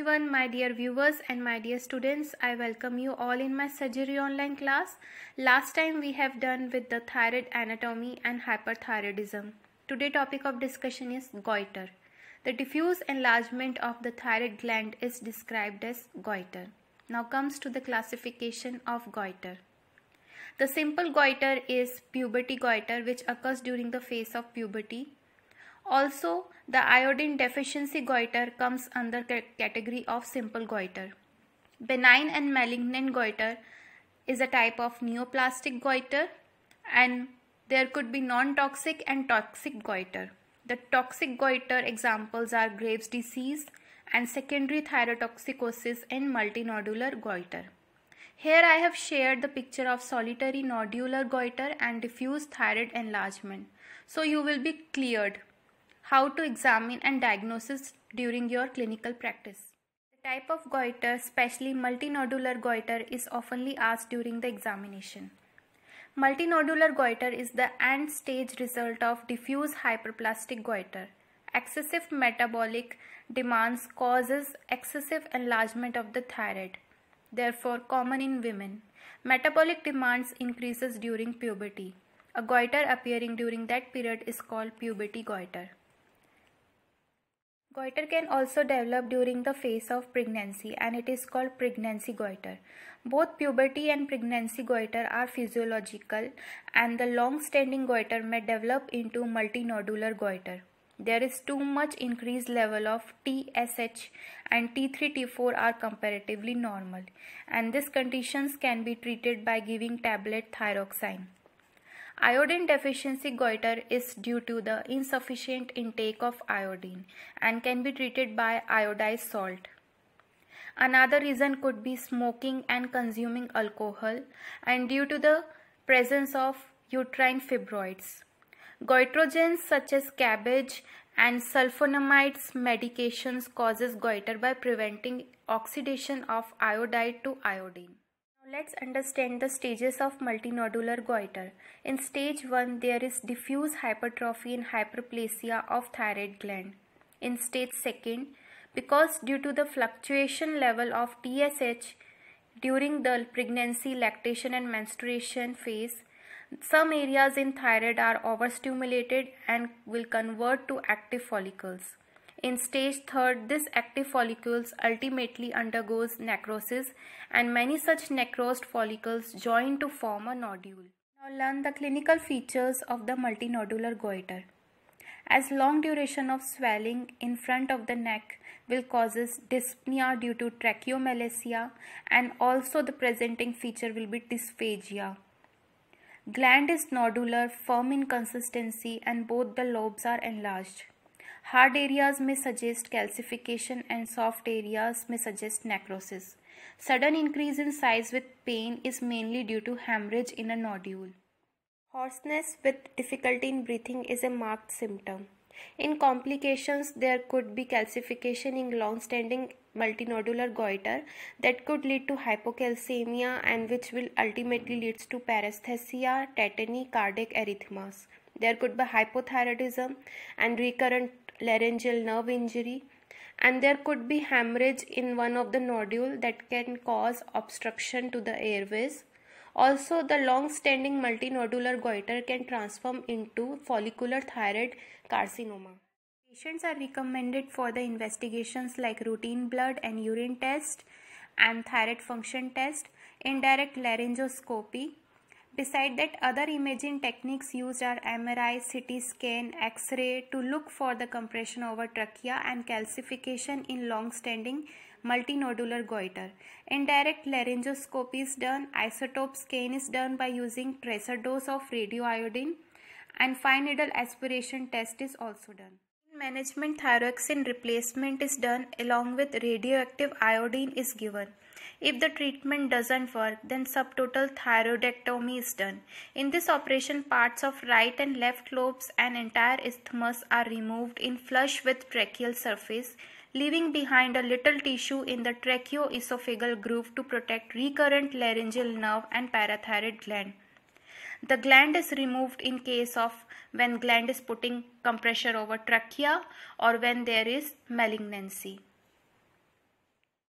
everyone, my dear viewers and my dear students. I welcome you all in my surgery online class. Last time we have done with the thyroid anatomy and hyperthyroidism. Today topic of discussion is goiter. The diffuse enlargement of the thyroid gland is described as goiter. Now comes to the classification of goiter. The simple goiter is puberty goiter, which occurs during the phase of puberty. Also, the iodine deficiency goiter comes under the category of simple goiter. Benign and malignant goiter is a type of neoplastic goiter, and there could be non-toxic and toxic goiter. The toxic goiter examples are Graves' disease and secondary thyrotoxicosis and multinodular goiter. Here I have shared the picture of solitary nodular goiter and diffuse thyroid enlargement, so you will be cleared how to examine and diagnosis during your clinical practice. The type of goiter, especially multinodular goiter, is oftenly asked during the examination. Multinodular goiter is the end stage result of diffuse hyperplastic goiter. Excessive metabolic demands causes excessive enlargement of the thyroid, therefore common in women. Metabolic demands increases during puberty. A goiter appearing during that period is called puberty goiter. Goiter can also develop during the phase of pregnancy, and it is called pregnancy goiter. Both puberty and pregnancy goiter are physiological, and the long-standing goiter may develop into multinodular goiter. There is too much increased level of TSH, and T3, T4 are comparatively normal, and these conditions can be treated by giving tablet thyroxine. Iodine deficiency goiter is due to the insufficient intake of iodine and can be treated by iodized salt. Another reason could be smoking and consuming alcohol, and due to the presence of uterine fibroids. Goitrogens such as cabbage and sulfonamides medications causes goiter by preventing oxidation of iodide to iodine. Let's understand the stages of multinodular goiter. In stage 1, there is diffuse hypertrophy and hyperplasia of thyroid gland. In stage 2, because due to the fluctuation level of TSH during the pregnancy, lactation and menstruation phase, some areas in thyroid are overstimulated and will convert to active follicles. In stage 3, this active follicles ultimately undergoes necrosis, and many such necrosed follicles join to form a nodule. Now learn the clinical features of the multinodular goiter. As long duration of swelling in front of the neck will causes dyspnea due to tracheomalacia, and also the presenting feature will be dysphagia. Gland is nodular, firm in consistency, and both the lobes are enlarged. Hard areas may suggest calcification and soft areas may suggest necrosis. Sudden increase in size with pain is mainly due to hemorrhage in a nodule. Hoarseness with difficulty in breathing is a marked symptom. In complications, there could be calcification in long-standing multinodular goiter that could lead to hypocalcemia, and which will ultimately leads to paresthesia, tetany, cardiac arrhythmias. There could be hypothyroidism and recurrent laryngeal nerve injury, and there could be hemorrhage in one of the nodule that can cause obstruction to the airways. Also, the long-standing multinodular goiter can transform into follicular thyroid carcinoma. Patients are recommended for the investigations like routine blood and urine test and thyroid function test, indirect laryngoscopy. Beside that, other imaging techniques used are MRI, CT scan, X-ray to look for the compression over trachea and calcification in long-standing multinodular goiter. Indirect laryngoscopy is done, isotope scan is done by using tracer dose of radioiodine, and fine needle aspiration test is also done. In management, thyroxine replacement is done along with radioactive iodine is given. If the treatment doesn't work, then subtotal thyroidectomy is done. In this operation, parts of right and left lobes and entire isthmus are removed in flush with tracheal surface, leaving behind a little tissue in the tracheoesophageal groove to protect recurrent laryngeal nerve and parathyroid gland. The gland is removed in case of when gland is putting compressor over trachea or when there is malignancy.